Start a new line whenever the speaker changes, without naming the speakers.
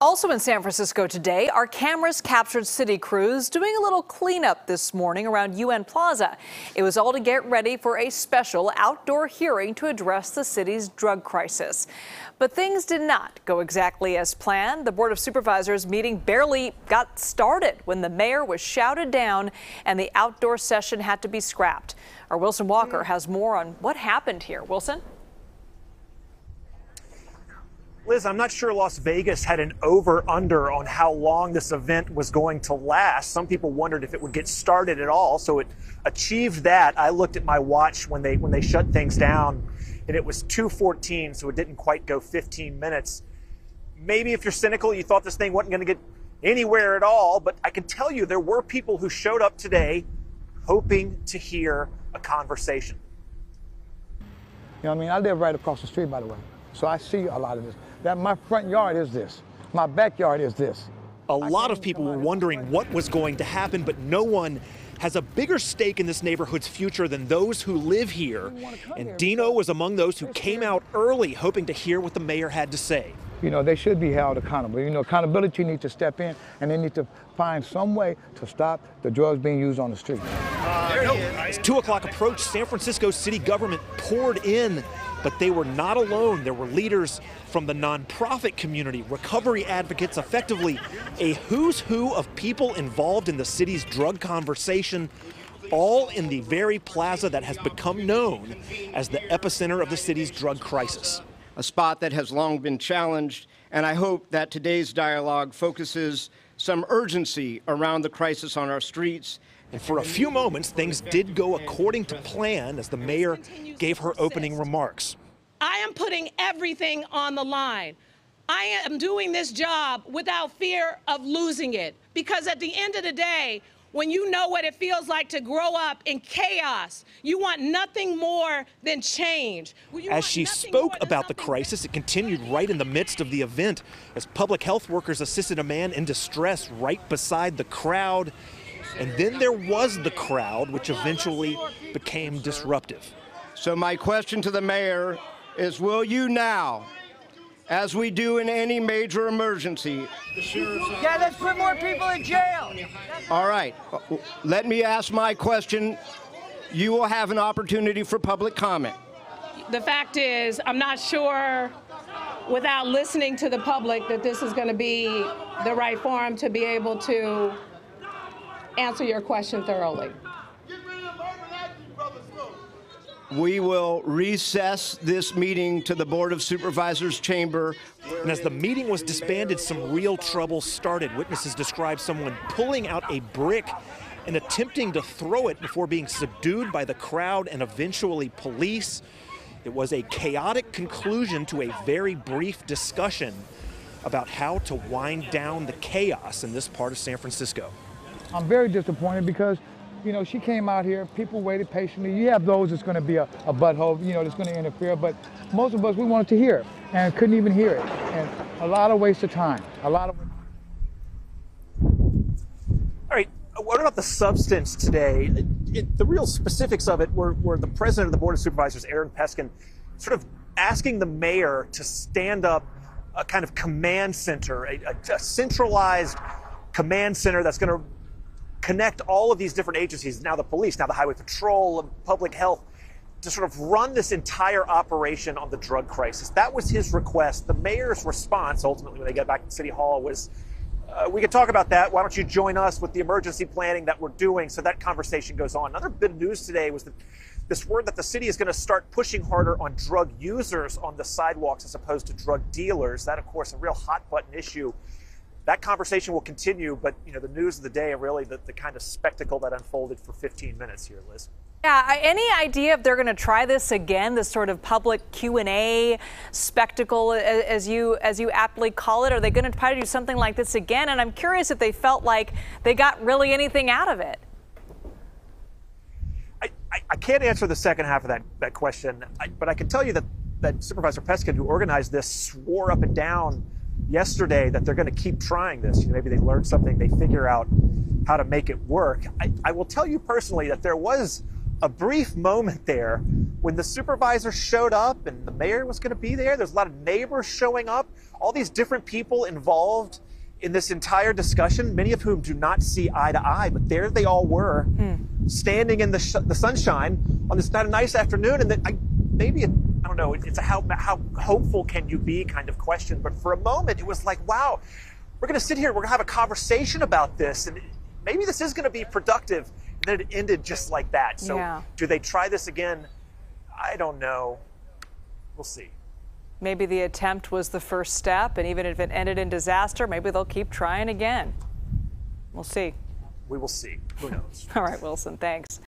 Also in San Francisco today, our cameras captured city crews doing a little cleanup this morning around UN Plaza. It was all to get ready for a special outdoor hearing to address the city's drug crisis. But things did not go exactly as planned. The Board of Supervisors meeting barely got started when the mayor was shouted down and the outdoor session had to be scrapped. Our Wilson Walker has more on what happened here. Wilson?
Liz, I'm not sure Las Vegas had an over-under on how long this event was going to last. Some people wondered if it would get started at all, so it achieved that. I looked at my watch when they shut things down, and it was 2:14, so it didn't quite go 15 minutes. Maybe if you're cynical, you thought this thing wasn't going to get anywhere at all, but I can tell you there were people who showed up today hoping to hear a conversation.
You know what I mean? I live right across the street, by the way, so I see a lot of this. That my front yard is this. My backyard is this.
A lot of people were wondering what was going to happen, but no one has a bigger stake in this neighborhood's future than those who live here. And Dino was among those who came out early, hoping to hear what the mayor had to say.
You know, they should be held accountable. You know, accountability needs to step in, and they need to find some way to stop the drugs being used on the street.
As 2 o'clock approached, San Francisco city government poured in, but they were not alone. There were leaders from the nonprofit community, recovery advocates, effectively a who's who of people involved in the city's drug conversation, all in the very plaza that has become known as the epicenter of the city's drug crisis.
A spot that has long been challenged, and I hope that today's dialogue focuses some urgency around the crisis on our streets.
And for a few moments, things did go according to plan as the mayor gave her opening remarks.
I am putting everything on the line. I am doing this job without fear of losing it, because at the end of the day, when you know what it feels like to grow up in chaos, you want nothing more than change.
As she spoke about the crisis, it continued right in the midst of the event as public health workers assisted a man in distress right beside the crowd. And then there was the crowd, which eventually became disruptive.
So my question to the mayor is, will you now, as we do in any major emergency...
Yeah, let's put more people in jail.
All right, let me ask my question. You will have an opportunity for public comment.
The fact is, I'm not sure, without listening to the public, that this is going to be the right forum to be able to answer your question thoroughly.
We will recess this meeting to the Board of Supervisors chamber.
And as the meeting was disbanded, some real trouble started. Witnesses described someone pulling out a brick and attempting to throw it before being subdued by the crowd and eventually police. It was a chaotic conclusion to a very brief discussion about how to wind down the chaos in this part of San Francisco.
I'm very disappointed because, you know, she came out here, people waited patiently. You have those that's going to be a butthole, you know, that's going to interfere, but most of us, we wanted to hear it and couldn't even hear it. And a lot of waste of time, a lot of...
All right, what about the substance today? The real specifics of it were the president of the Board of Supervisors, Aaron Peskin, sort of asking the mayor to stand up a kind of command center, a centralized command center that's going to connect all of these different agencies, now the police, now the highway patrol, public health, to sort of run this entire operation on the drug crisis. That was his request. The mayor's response, ultimately, when they got back to City Hall, was, we could talk about that. Why don't you join us with the emergency planning that we're doing? So that conversation goes on. Another bit of news today was that this word that the city is going to start pushing harder on drug users on the sidewalks as opposed to drug dealers. That, of course, a real hot button issue. That conversation will continue, but you know, the news of the day, really the kind of spectacle that unfolded for 15 minutes here, Liz.
Yeah, any idea if they're going to try this again, this sort of public Q&A spectacle, as you aptly call it? Are they going to try to do something like this again? And I'm curious if they felt like they got really anything out of it.
I can't answer the second half of that question, but I can tell you that Supervisor Peskin, who organized this, swore up and down yesterday that they're going to keep trying this. You know, maybe they learned something, they figure out how to make it work. I will tell you personally that there was a brief moment there when the supervisor showed up and the mayor was going to be there, there's a lot of neighbors showing up, all these different people involved in this entire discussion, many of whom do not see eye to eye, but there they all were, standing in the sunshine on this kind of nice afternoon. And then I don't know, it's a how hopeful can you be kind of question, but for a moment it was like, wow, we're going to sit here, we're going to have a conversation about this, and maybe this is going to be productive. And then it ended just like that. So do they try this again? I don't know. We'll see.
Maybe the attempt was the first step, and even if it ended in disaster, maybe they'll keep trying again. We'll see.
We will see. Who knows?
All right, Wilson, thanks.